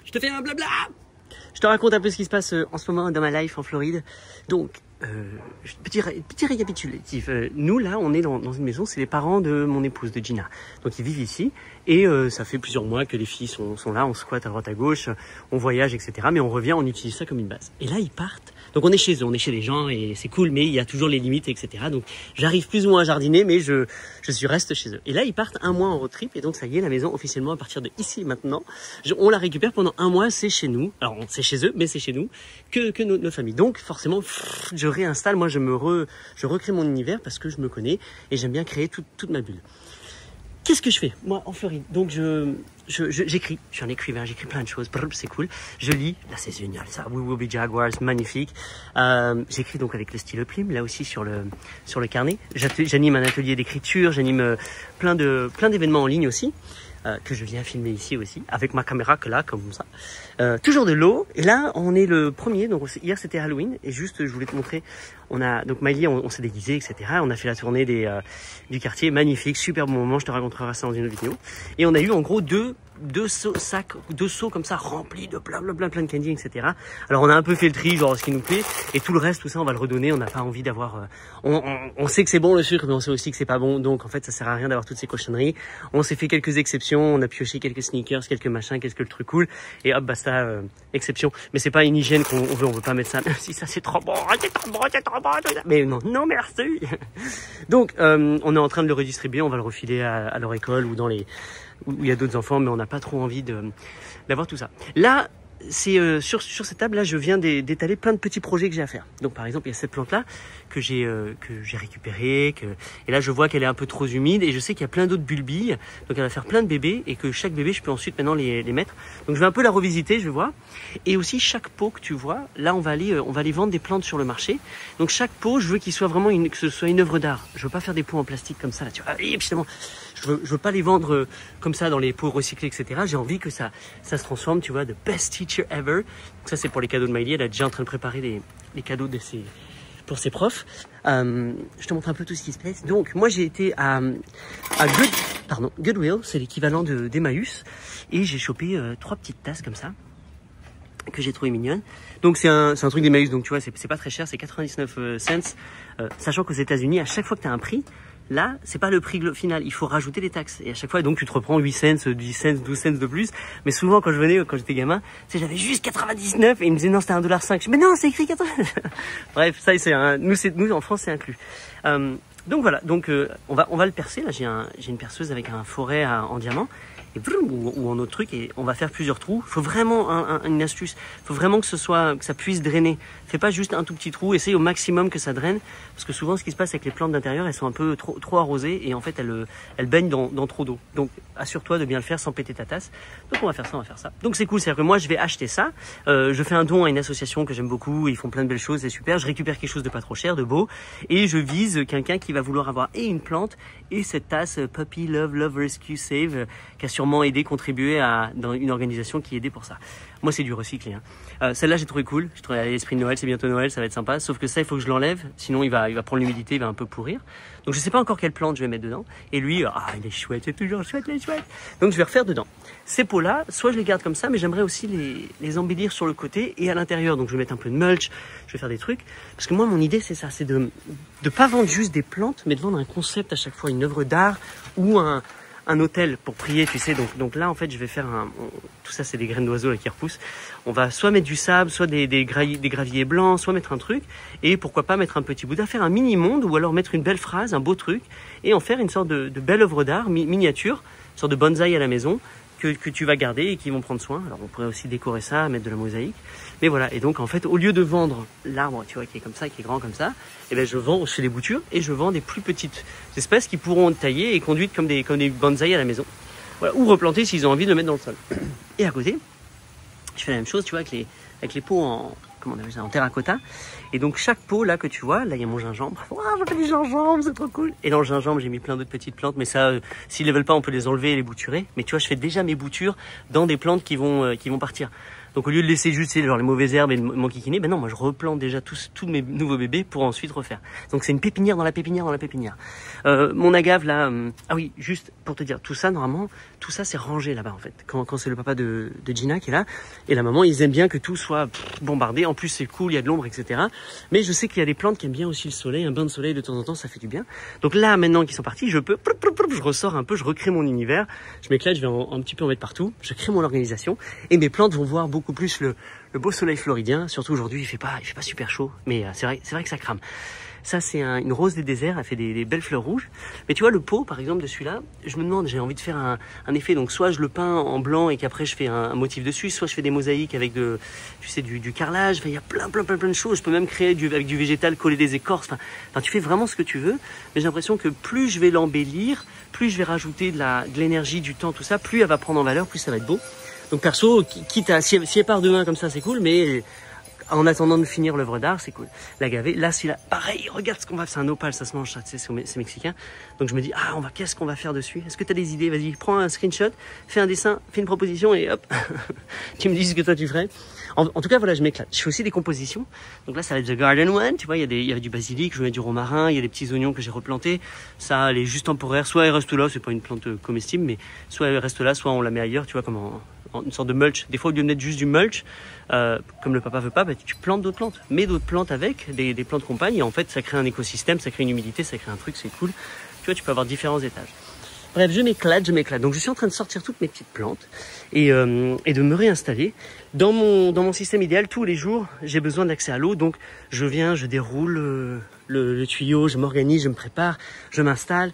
Je te fais un blabla. Je te raconte un peu ce qui se passe en ce moment dans ma life en Floride. Donc, petit récapitulatif. Nous, là, on est dans une maison, c'est les parents de mon épouse, de Gina. Donc, ils vivent ici. Et ça fait plusieurs mois que les filles sont là, on squatte à droite à gauche, on voyage, etc. Mais on revient, on utilise ça comme une base. Et là, ils partent. Donc, on est chez eux, on est chez les gens et c'est cool, mais il y a toujours les limites, etc. Donc, j'arrive plus ou moins à jardiner, mais je reste chez eux. Et là, ils partent un mois en road trip. Et donc, ça y est, la maison, officiellement, à partir de ici, maintenant, on la récupère pendant un mois, c'est chez nous. Alors, c'est chez eux, mais c'est chez nous que notre famille. Donc, forcément, je réinstalle, moi, je recrée mon univers parce que je me connais et j'aime bien créer toute ma bulle. Qu'est-ce que je fais, moi, en Floride? Donc, j'écris. Je suis un écrivain, j'écris plein de choses. C'est cool. Je lis. Là, c'est génial, ça. We Will Be Jaguars, magnifique. J'écris donc avec le stylo plume, là aussi sur le carnet. J'anime un atelier d'écriture, j'anime plein d'événements en ligne aussi. Que je viens filmer ici aussi, avec ma caméra que là, comme ça. Toujours de l'eau. Et là, on est le premier. Donc, hier, c'était Halloween. Et juste, je voulais te montrer. Donc, Miley, on s'est déguisé, etc. On a fait la tournée du quartier. Magnifique, super bon moment. Je te raconterai ça dans une autre vidéo. Et on a eu, en gros, deux seaux comme ça, remplis de plein de candy, etc. Alors, on a un peu fait le tri, genre, ce qui nous plaît. Et tout le reste, tout ça, on va le redonner. On n'a pas envie d'avoir, on sait que c'est bon, le sucre, mais on sait aussi que c'est pas bon. Donc, en fait, ça sert à rien d'avoir toutes ces cochonneries. On s'est fait quelques exceptions. On a pioché quelques sneakers, quelques machins, quelques trucs cool. Et hop, basta, exception. Mais c'est pas une hygiène qu'on veut. On veut pas mettre ça. Même si ça, c'est trop bon. C'est trop bon, c'est trop bon. Mais non, merci. Donc, on est en train de le redistribuer. On va le refiler à leur école ou où il y a d'autres enfants, mais on n'a pas trop envie d'avoir tout ça. Là, c'est sur cette table là, je viens d'étaler plein de petits projets que j'ai à faire. Donc par exemple, il y a cette plante là que j'ai récupérée, et là je vois qu'elle est un peu trop humide et je sais qu'il y a plein d'autres bulbilles. Donc elle va faire plein de bébés et que chaque bébé je peux ensuite maintenant les mettre. Donc je vais un peu la revisiter, je vais voir. Et aussi chaque pot que tu vois, là on va aller vendre des plantes sur le marché. Donc chaque pot, je veux qu'il soit vraiment que ce soit une œuvre d'art. Je veux pas faire des pots en plastique comme ça là, tu vois. Et finalement, je veux pas les vendre comme ça dans les pots recyclés, etc. J'ai envie que ça se transforme, tu vois, the best teacher ever. Donc ça c'est pour les cadeaux de Miley. Elle est déjà en train de préparer les cadeaux pour ses profs. Je te montre un peu tout ce qui se passe. Donc moi j'ai été à Goodwill, c'est l'équivalent d'Emmaüs, et j'ai chopé 3 petites tasses comme ça que j'ai trouvé mignonnes. Donc c'est un truc d'Emmaüs, donc tu vois c'est pas très cher, c'est 99 cents, sachant qu'aux États-Unis à chaque fois que tu as un prix, là, c'est pas le prix final, il faut rajouter les taxes. Et à chaque fois, donc, tu te reprends 8 cents, 10 cents, 12 cents de plus. Mais souvent, quand j'étais gamin, tu sais, j'avais juste 99 et ils me disaient non, c'était 1,5 $. Je dis, mais non, c'est écrit 80. Bref, ça, nous, en France, c'est inclus. Donc voilà, donc, on va le percer. Là, j'ai une perceuse avec un forêt en diamant. Et ou en autre truc, et on va faire plusieurs trous. Il faut vraiment une astuce, il faut vraiment que ça puisse drainer. Fais pas juste un tout petit trou, essaye au maximum que ça draine, parce que souvent ce qui se passe avec les plantes d'intérieur, elles sont un peu trop arrosées et en fait elles baignent dans trop d'eau. Donc assure-toi de bien le faire sans péter ta tasse. Donc on va faire ça. Donc c'est cool, c'est-à-dire que moi je vais acheter ça, je fais un don à une association que j'aime beaucoup, ils font plein de belles choses, c'est super, je récupère quelque chose de pas trop cher, de beau, et je vise quelqu'un qui va vouloir avoir et une plante et cette tasse Puppy Love Rescue Save, qui a sûrement contribué dans une organisation qui aidait pour ça. Moi, c'est du recyclé. Celle-là, j'ai trouvé cool. Je trouvais à l'esprit de Noël, c'est bientôt Noël, ça va être sympa. Sauf que ça, il faut que je l'enlève, sinon il va prendre l'humidité, il va un peu pourrir. Donc, je sais pas encore quelle plante je vais mettre dedans. Et lui, il est chouette, c'est toujours chouette, il est chouette. Donc, je vais refaire dedans. Ces pots-là, soit je les garde comme ça, mais j'aimerais aussi les embellir sur le côté et à l'intérieur. Donc, je vais mettre un peu de mulch, je vais faire des trucs. Parce que moi, mon idée, c'est ça, c'est de pas vendre juste des plantes, mais de vendre un concept à chaque fois, une œuvre d'art ou un hôtel pour prier, tu sais. Donc là, en fait, je vais faire tout ça, c'est des graines d'oiseaux qui repoussent. On va soit mettre du sable, soit des graviers blancs, soit mettre un truc, et pourquoi pas mettre un petit Bouddha, faire un mini-monde, ou alors mettre une belle phrase, un beau truc, et en faire une sorte de belle œuvre d'art, miniature, une sorte de bonsaï à la maison, que tu vas garder et qui vont prendre soin. Alors on pourrait aussi décorer ça, mettre de la mosaïque. Mais voilà, et donc en fait, au lieu de vendre l'arbre, tu vois, qui est comme ça, qui est grand comme ça, et ben je fais des boutures et je vends des plus petites espèces qui pourront être taillées et conduites comme des bonsaïs à la maison. Voilà, ou replanter s'ils ont envie de le mettre dans le sol. Et à côté, je fais la même chose, tu vois, avec les pots en terracotta. Et donc chaque pot là que tu vois, là il y a mon gingembre. Waouh, j'ai fait du gingembre, c'est trop cool. Et dans le gingembre, j'ai mis plein d'autres petites plantes, mais ça, s'ils ne veulent pas, on peut les enlever et les bouturer. Mais tu vois, je fais déjà mes boutures dans des plantes qui vont partir. Donc au lieu de laisser juste genre les mauvaises herbes et m'enquiquiner, ben non, moi je replante déjà tous mes nouveaux bébés pour ensuite refaire. Donc c'est une pépinière dans la pépinière dans la pépinière. Mon agave là, ah oui, juste pour te dire, tout ça normalement, tout ça c'est rangé là-bas en fait. Quand c'est le papa de Gina qui est là, et la maman, ils aiment bien que tout soit bombardé. En plus c'est cool, il y a de l'ombre, etc. Mais je sais qu'il y a des plantes qui aiment bien aussi le soleil, un bain de soleil de temps en temps, ça fait du bien. Donc là maintenant qu'ils sont partis, je ressors un peu, je recrée mon univers, je m'éclate, je vais un petit peu en mettre partout, je crée mon organisation et mes plantes vont voir beaucoup plus le beau soleil floridien. Surtout aujourd'hui, il fait pas super chaud, mais c'est vrai que ça crame. Ça, c'est une rose des déserts, elle fait des belles fleurs rouges. Mais tu vois, le pot, par exemple, de celui-là, je me demande, j'ai envie de faire un effet. Donc, soit je le peins en blanc et qu'après je fais un motif dessus, soit je fais des mosaïques avec du carrelage. Enfin, il y a plein de choses. Je peux même créer avec du végétal, coller des écorces. Enfin, tu fais vraiment ce que tu veux. Mais j'ai l'impression que plus je vais l'embellir, plus je vais rajouter de l'énergie, du temps, tout ça, plus elle va prendre en valeur, plus ça va être beau. Donc, perso, quitte à, si elle part demain comme ça, c'est cool, mais en attendant de finir l'œuvre d'art, c'est cool. L'agave, là, celui-là, pareil, regarde ce qu'on va faire. C'est un opale, ça se mange, ça, tu sais, c'est mexicain. Donc je me dis, qu'est-ce qu'on va faire dessus? Est-ce que tu as des idées? Vas-y, prends un screenshot, fais un dessin, fais une proposition et hop, tu me dis ce que toi tu ferais. En tout cas, voilà, je m'éclate. Je fais aussi des compositions. Donc là, ça va être The Garden One, tu vois, il y a du basilic, je mets du romarin, il y a des petits oignons que j'ai replantés. Ça, elle est juste temporaire. Soit elle reste là, c'est pas une plante comestible, mais soit elle reste là, soit on la met ailleurs, tu vois, comme en une sorte de mulch. Des fois, au lieu de mettre juste du mulch, comme le papa veut pas, tu plantes d'autres plantes. Mets d'autres plantes avec, des plantes compagnes, et en fait, ça crée un écosystème, ça crée une humidité, ça crée un truc, c'est cool. Tu vois, tu peux avoir différents étages. Bref, je m'éclate. Donc, je suis en train de sortir toutes mes petites plantes et de me réinstaller. Dans mon système idéal, tous les jours, j'ai besoin d'accès à l'eau. Donc, je viens, je déroule le tuyau, je m'organise, je me prépare, je m'installe.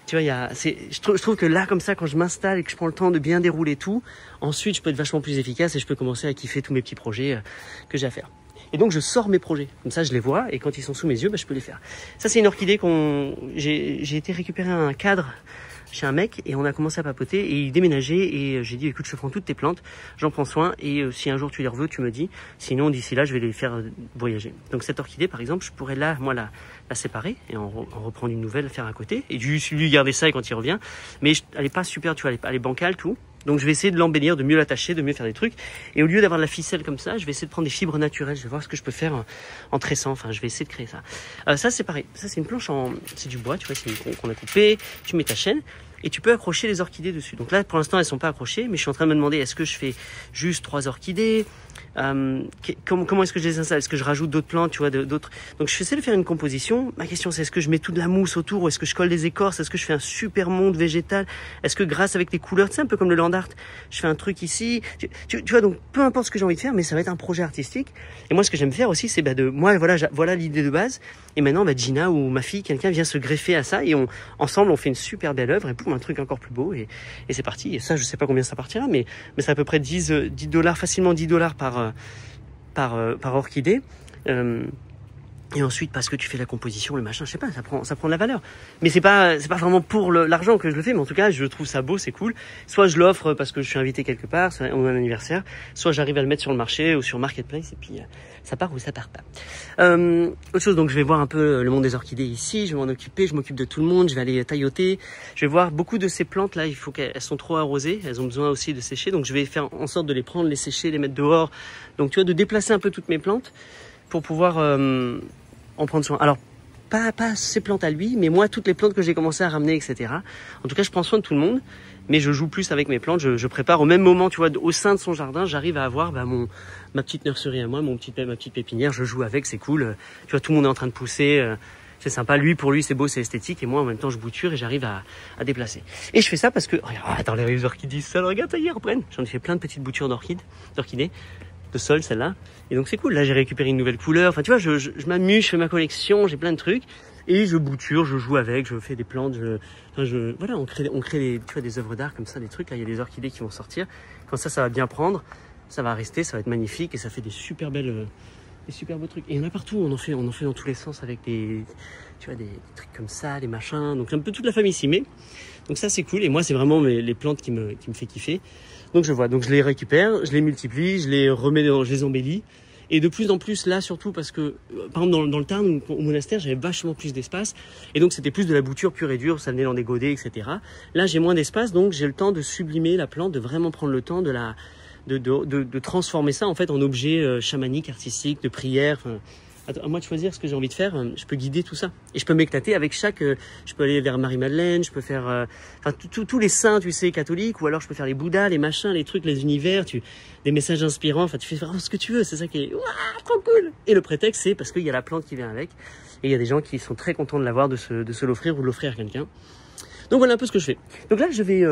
Tu vois, je trouve que là, comme ça, quand je m'installe et que je prends le temps de bien dérouler tout, ensuite, je peux être vachement plus efficace et je peux commencer à kiffer tous mes petits projets que j'ai à faire. Et donc, je sors mes projets. Comme ça, je les vois et quand ils sont sous mes yeux, je peux les faire. Ça, c'est une orchidée j'ai été récupérer un cadre chez un mec et on a commencé à papoter et il déménageait et j'ai dit écoute je prends toutes tes plantes, j'en prends soin et si un jour tu les reveux tu me dis, sinon d'ici là je vais les faire voyager. Donc cette orchidée par exemple je pourrais là moi la séparer et en reprendre une nouvelle faire à côté et lui garder ça et quand il revient, mais elle est pas super, tu vois, elle est bancale tout. Donc je vais essayer de l'embellir, de mieux l'attacher, de mieux faire des trucs. Et au lieu d'avoir de la ficelle comme ça, je vais essayer de prendre des fibres naturelles. Je vais voir ce que je peux faire en tressant. Enfin, je vais essayer de créer ça. Ça c'est pareil. Ça c'est une planche c'est du bois, tu vois, c'est une qu'on a coupé. Tu mets ta chaîne et tu peux accrocher les orchidées dessus. Donc là, pour l'instant, elles sont pas accrochées, mais je suis en train de me demander est-ce que je fais juste 3 orchidées? Comment est-ce que je les installe? Est-ce que je rajoute d'autres plantes, tu vois, d'autres? Donc je essaie de faire une composition. Ma question c'est est-ce que je mets toute la mousse autour ou est-ce que je colle des écorces? Est-ce que je fais un super monde végétal? Est-ce que grâce avec les couleurs, tu sais, un peu comme le land art, je fais un truc ici. Tu vois, donc peu importe ce que j'ai envie de faire, mais ça va être un projet artistique. Et moi, ce que j'aime faire aussi, c'est voilà l'idée de base. Et maintenant, Gina ou ma fille, quelqu'un vient se greffer à ça et ensemble, on fait une super belle œuvre et poum, un truc encore plus beau et c'est parti. Et ça, je sais pas combien ça partira, mais c'est à peu près $10, facilement $10 par orchidée. Et ensuite, parce que tu fais la composition, le machin, je sais pas, ça prend de la valeur. Mais c'est pas vraiment pour l'argent que je le fais, mais en tout cas, je trouve ça beau, c'est cool. Soit je l'offre parce que je suis invité quelque part, soit on a un anniversaire, soit j'arrive à le mettre sur le marché ou sur Marketplace et puis ça part ou ça part pas. Autre chose, donc je vais voir un peu le monde des orchidées ici, je vais m'en occuper, je m'occupe de tout le monde, je vais aller tailloter. Je vais voir beaucoup de ces plantes là, il faut qu'elles sont trop arrosées, elles ont besoin aussi de sécher, donc je vais faire en sorte de les prendre, les sécher, les mettre dehors. Donc tu vois, de déplacer un peu toutes mes plantes pour pouvoir en prendre soin. Alors, pas ses plantes à lui, mais moi, toutes les plantes que j'ai commencé à ramener, etc. En tout cas, je prends soin de tout le monde, mais je joue plus avec mes plantes. Je prépare au même moment, tu vois, au sein de son jardin, j'arrive à avoir ma petite nurserie à moi, ma petite pépinière, je joue avec, c'est cool. Tu vois, tout le monde est en train de pousser. C'est sympa, pour lui, c'est beau, c'est esthétique, et moi, en même temps, je bouture et j'arrive à déplacer. Et je fais ça parce que, regarde, attends, les orchidées, ça, regarde, ça y est, reprennent. J'en ai fait plein de petites boutures d'orchidées. De sol, celle-là. Et donc c'est cool. Là, j'ai récupéré une nouvelle couleur. Enfin, tu vois, je m'amuse, je fais ma collection, j'ai plein de trucs. Et je bouture, je joue avec, je fais des plantes. Voilà, on crée tu vois, des œuvres d'art comme ça, des trucs. Là, il y a des orchidées qui vont sortir. Quand ça va bien prendre, ça va rester, ça va être magnifique et ça fait des super beaux trucs. Et il y en a partout. On en fait dans tous les sens avec des trucs comme ça, des machins. Donc un peu toute la famille s'y met. Donc ça, c'est cool. Et moi, c'est vraiment les plantes qui me fait kiffer. Donc je les récupère, je les multiplie, je les embellis. Et de plus en plus là, surtout parce que, par exemple dans le Tarn, au monastère, j'avais vachement plus d'espace. Et donc c'était plus de la bouture pure et dure, ça venait dans des godets, etc. Là, j'ai moins d'espace, donc j'ai le temps de sublimer la plante, de vraiment prendre le temps de de transformer ça en fait en objet chamanique, artistique, de prière. À moi de choisir ce que j'ai envie de faire. Je peux guider tout ça et je peux m'éclater avec chaque. Je peux aller vers Marie-Madeleine, je peux faire, tous les saints, tu sais, catholiques, ou alors je peux faire les Bouddhas, les machins, les trucs, les univers, des messages inspirants. Enfin, tu fais vraiment ce que tu veux. C'est ça qui est trop cool. Et le prétexte, c'est parce qu'il y a la plante qui vient avec et il y a des gens qui sont très contents de l'avoir, de se l'offrir ou de l'offrir à quelqu'un. Donc voilà un peu ce que je fais. Donc là, je vais,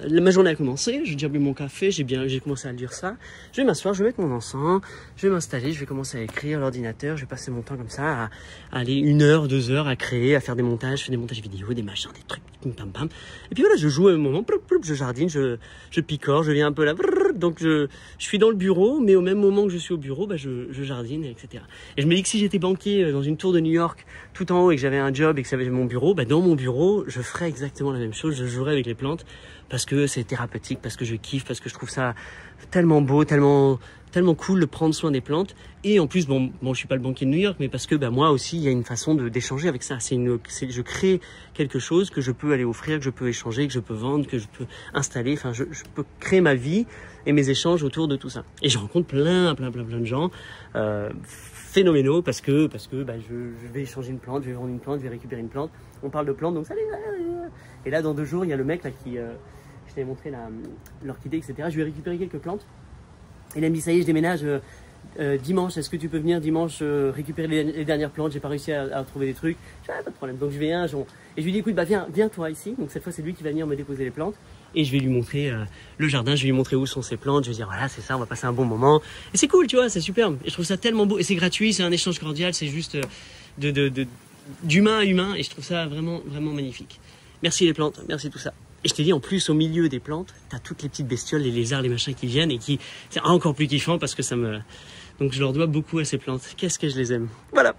ma journée a commencé, j'ai déjà bu mon café, j'ai commencé à lire ça. Je vais m'asseoir, je vais mettre mon encens, je vais m'installer, je vais commencer à écrire à l'ordinateur, je vais passer mon temps comme ça à aller 1 heure, 2 heures à créer, à faire des montages, je fais des montages vidéo, des machins, des trucs, pim pam pam. Et puis voilà, je joue à un moment, je jardine, je picore, je viens un peu là, donc je suis dans le bureau, mais au même moment que je suis au bureau, bah je jardine, etc. Et je me dis que si j'étais banquier dans une tour de New York, tout en haut, et que j'avais un job et que j'avais mon bureau, bah dans mon bureau, je ferais exactement la même chose, je jouerais avec les plantes, parce que c'est thérapeutique, parce que je kiffe, parce que je trouve ça tellement beau, tellement cool de prendre soin des plantes. Et en plus, bon, je suis pas le banquier de New York, mais parce que moi aussi, il y a une façon d'échanger avec ça. Je crée quelque chose que je peux aller offrir, que je peux échanger, que je peux vendre, que je peux installer. Enfin, je peux créer ma vie et mes échanges autour de tout ça. Et je rencontre plein de gens phénoménaux parce que je vais échanger une plante, je vais vendre une plante, je vais récupérer une plante. On parle de plantes, donc ça. Et là, dans 2 jours, il y a le mec là qui je t'avais montré l'orchidée, etc. Je vais récupérer quelques plantes. Et il me dit, ça y est, je déménage dimanche. Est-ce que tu peux venir dimanche récupérer les dernières plantes? J'ai pas réussi à trouver des trucs. Je dis, pas de problème. Donc je vais et je lui dis, écoute, viens toi ici. Donc cette fois, c'est lui qui va venir me déposer les plantes. Et je vais lui montrer le jardin, je vais lui montrer où sont ses plantes. Je vais dire, voilà, c'est ça, on va passer un bon moment. Et c'est cool, tu vois, c'est superbe. Et je trouve ça tellement beau. Et c'est gratuit, c'est un échange cordial, c'est juste d'humain à humain. Et je trouve ça vraiment magnifique. Merci les plantes, merci tout ça. Et je te dis, en plus, au milieu des plantes, t'as toutes les petites bestioles, les lézards, les machins qui viennent et c'est encore plus kiffant parce que donc je leur dois beaucoup à ces plantes. Qu'est-ce que je les aime. Voilà.